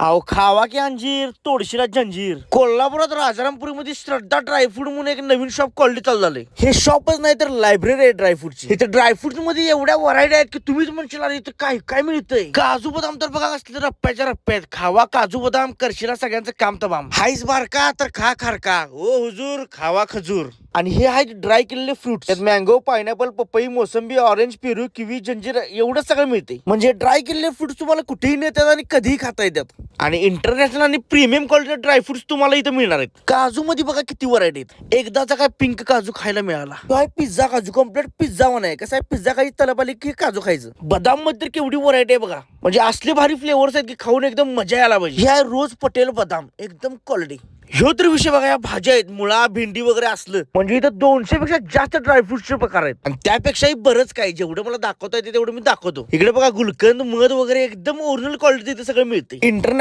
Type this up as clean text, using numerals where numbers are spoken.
अहो खावा की अंजीर तोडशीला जंजीर. कोल्हापुरात राजारामपुरीमध्ये श्रद्धा ड्रायफ्रूट म्हणून एक नवीन शॉप क्वालिटी चालू झाले. हे शॉपच नाही तर लायब्ररी आहे ड्रायफ्रूटची. इथे ड्रायफ्रुट मध्ये एवढ्या व्हरायटी आहेत की तुम्हीच म्हणशील अरे इथं काय काय मिळतंय. काजू बदाम तर बघा असले रप्प्याच्या रप्प्यात. खावा काजू बदाम करशीला सगळ्यांचं काम तमाम. हाईस बारका तर खा खारका. ओ हुजूर खावा खजूर. आणि हे आहेत ड्राय केलेले फ्रुट्स. त्यात मँगो, पायनॅपल, पपई, मोसंबी, ऑरेंज, पेरू, किवी, जंजीर एवढं सगळं मिळते. म्हणजे ड्राय केलेले फ्रुट्स तुम्हाला कुठेही नेतात आणि कधीही खाता येतात. आणि इंटरनॅशनल आणि प्रीमियम क्वालिटी ड्रायफ्रुट्स तुम्हाला इथं मिळणार आहेत. काजू मध्ये बघा किती व्हरायटी आहेत. एकदाचा काय पिंक काजू खायला मिळाला. तो आहे पिझ्झा काजू. कम्प्लीट पिझ्झा म्हणाय. कसं आहे पिझ्झा खायची तलप आली की काजू खायचं. बदाम मध्ये तर केवढी व्हरायटी आहे बघा. म्हणजे असले भारी फ्लेवर्स आहेत की खाऊन एकदम मजा यायला पाहिजे. हे आहे रोज पटेल बदाम एकदम क्वालिटी. ह्यो तर विषय बघा, या भाज्या आहेत मुळा भेंडी वगैरे असलं म्हणजे इथं 200 पेक्षा जास्त ड्रायफ्रुट्सचे प्रकार आहेत. आणि त्यापेक्षाही बरंच काय जेवढं मला दाखवता येते तेवढं मी दाखवतो. इकडे बघा गुलकंद मध वगैरे एकदम ओरिजिनल क्वालिटी इथे सगळं मिळते. इंटरनॅशनल